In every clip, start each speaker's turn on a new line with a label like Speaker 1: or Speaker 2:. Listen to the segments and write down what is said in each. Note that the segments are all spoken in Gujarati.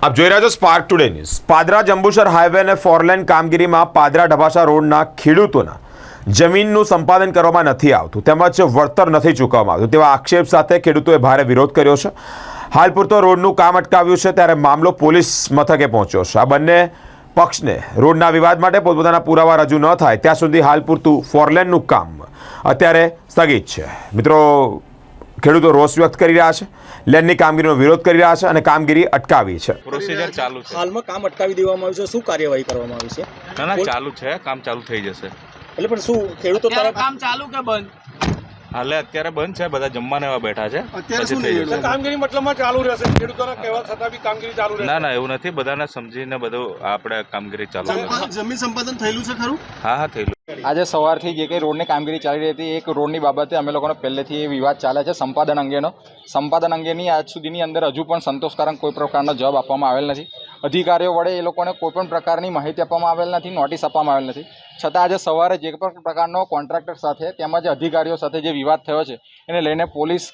Speaker 1: આપ જોઈ રહ્યા છો spark today news. Padra Jambusar highway અને ફોરલેન કામગીરીમાં પાદરા ઢબાસા રોડના ખેડૂતોના જમીનનું સંપાદન કરવામાં નથી આવતું તેમજ વળતર નથી ચૂકવવામાં આવતું તેવા આક્ષેપ સાથે ખેડૂતોએ ભારે વિરોધ કર્યો છે। હાલ પૂરતો રોડનું કામ અટકાવ્યું છે ત્યારે મામલો પોલીસ મથકે પહોંચ્યો છે। આ બંને પક્ષને રોડના વિવાદ માટે પોતપોતાના પુરાવા રજૂ ન થાય ત્યાં સુધી હાલ પૂરતું ફોરલેનનું કામ અત્યારે સ્થગિત છે। મિત્રો, ખેડૂતો રોષ વ્યક્ત કરી રહ્યા છે, લેનની કામગીરીનો વિરોધ કરી રહ્યા છે અને કામગીરી અટકાવી છે।
Speaker 2: પ્રોસિજર ચાલુ છે।
Speaker 3: હાલમાં કામ અટકાવી દેવામાં આવ્યું છે, શું કાર્યવાહી કરવામાં આવી છે?
Speaker 2: ના ચાલુ છે, કામ ચાલુ થઈ જશે।
Speaker 3: એટલે પણ શું ખેડૂતો તરફ
Speaker 4: કામ ચાલુ કે બંધ?
Speaker 2: હાલે અત્યારે બંધ છે, બધા જમવાને એવા બેઠા છે। પછી થઈ જશે।
Speaker 5: કામગીરી મતલબમાં ચાલુ રહેશે, ખેડૂતોના કહેવા છતાં બી કામગીરી ચાલુ રહેશે?
Speaker 2: ના એવું નથી, બધાને સમજીને બધું આપણે કામગીરી ચાલુ
Speaker 5: જમીન સંપાદન થયેલું છે ખરું?
Speaker 2: હા થયેલું।
Speaker 6: આજે સવારથી જે કંઈ રોડની કામગીરી ચાલી રહી હતી, એક રોડની બાબતે અમે લોકોને પહેલેથી એ વિવાદ ચાલે છે સંપાદન અંગેનો। સંપાદન અંગેની આજ સુધીની અંદર હજુ પણ સંતોષકારક કોઈ પ્રકારનો જવાબ આપવામાં આવેલ નથી। અધિકારીઓ વડે એ લોકોને કોઈ પણ પ્રકારની માહિતી આપવામાં આવેલ નથી, નોટિસ આપવામાં આવેલ નથી। છતાં આજે સવારે જે પણ પ્રકારનો કોન્ટ્રાક્ટર સાથે તેમજ અધિકારીઓ સાથે જે વિવાદ થયો છે એને લઈને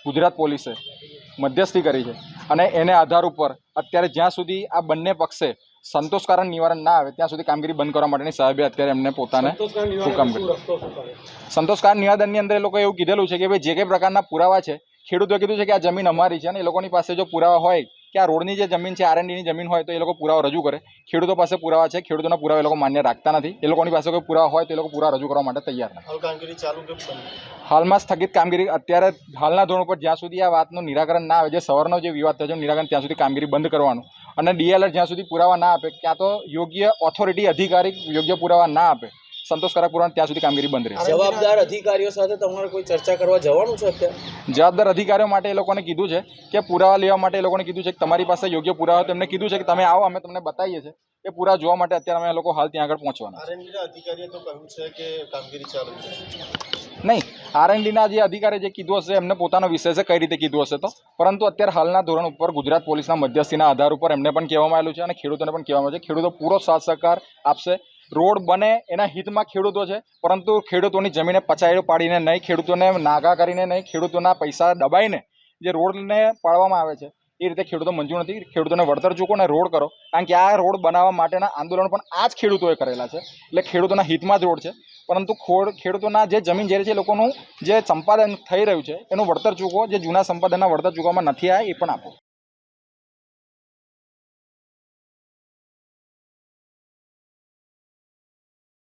Speaker 6: ગુજરાત પોલીસે મધ્યસ્થી કરી છે અને એને આધાર ઉપર અત્યારે જ્યાં સુધી આ બંને પક્ષે સંતોષકારક નિવારણ ના આવે ત્યાં સુધી કામગીરી બંધ કરવા માટેની સાહેબે અત્યારે એમને પોતાને હુકમ કર્યો। સંતોષકારક નિવેદનની અંદર એ લોકોએ એવું કીધેલું છે કે ભાઈ જે કંઈ પ્રકારના પુરાવા છે, ખેડૂતોએ કીધું છે કે આ જમીન અમારી છે અને એ લોકોની પાસે જો પુરાવા હોય કે આ રોડની જે જમીન છે આરએનડીની જમીન હોય તો એ લોકો પુરાવા રજૂ કરે। ખેડૂતો પાસે પુરાવા છે, ખેડૂતોના પુરાવા એ લોકો માન્ય રાખતા નથી। એ લોકોની પાસે કોઈ પુરાવા હોય તો એ લોકો પુરાવા રજૂ કરવા માટે તૈયાર નથી।
Speaker 5: કામગીરી ચાલુ કે
Speaker 6: હાલમાં સ્થગિત કામગીરી અત્યારે હાલના ધોરણ પર જ્યાં સુધી આ વાતનું નિરાકરણ ના આવે, જે સવારનો જે વિવાદ થયો છે નિરાકરણ ત્યાં સુધી કામગીરી બંધ કરવાનું અને ડીએલઆર જ્યાં સુધી પુરાવા ના આપે, ક્યાં તો યોગ્ય ઓથોરિટી અધિકારી યોગ્ય પુરાવા ના આપે, સંતોષકારક પુરાવા ત્યાં સુધી કામગીરી બંધ રહેશે।
Speaker 3: જવાબદાર અધિકારીઓ સાથે તમારે કોઈ ચર્ચા કરવા જવાનું છે અત્યારે?
Speaker 6: જવાબદાર અધિકારીઓ માટે એ લોકોને કીધું છે કે પુરાવા લેવા માટે એ લોકોને કીધું છે કે તમારી પાસે યોગ્ય પુરાવા હોય તો એમને કીધું છે કે તમે આવો, અમે તમને બતાવીએ છીએ। એ પુરાવા જોવા માટે અત્યારે અમે લોકો હાલ ત્યાં આગળ પહોંચવાના છે।
Speaker 5: અધિકારીએ તો કહ્યું છે કે કામગીરી ચાલુ છે?
Speaker 6: નહીં, આરએનડીના જે અધિકારી જે કીધું હશે એમને પોતાનો વિષય છે, કઈ રીતે કીધું હશે તો, પરંતુ અત્યારે હાલના ધોરણ ઉપર ગુજરાત પોલીસના મધ્યસ્થીના આધાર ઉપર એમને પણ કહેવામાં આવેલું છે અને ખેડૂતોને પણ કહેવામાં આવે છે। ખેડૂતો પૂરો સાથ સહકાર આપશે। રોડ બને એના હિતમાં ખેડૂતો છે, પરંતુ ખેડૂતોની જમીને પચાઈઓ પાડીને નહીં, ખેડૂતોને નાગા કરીને નહીં, ખેડૂતોના પૈસા દબાઈને જે રોડને પાડવામાં આવે છે એ રીતે ખેડૂતો મંજૂર નથી। ખેડૂતોને વળતર ચૂકો અને રોડ કરો, કારણ કે આ રોડ બનાવવા માટેના આંદોલન પણ આ જ ખેડૂતોએ કરેલા છે। એટલે ખેડૂતોના હિતમાં જ રોડ છે, પરંતુ ખેડૂતોના જે જમીન જે છે લોકોનું જે સંપાદન થઈ રહ્યું છે એનું વળતર ચૂકવો, જે જૂના સંપાદનના વળતર ચૂકવવામાં નથી આવ્યા એ પણ આપો।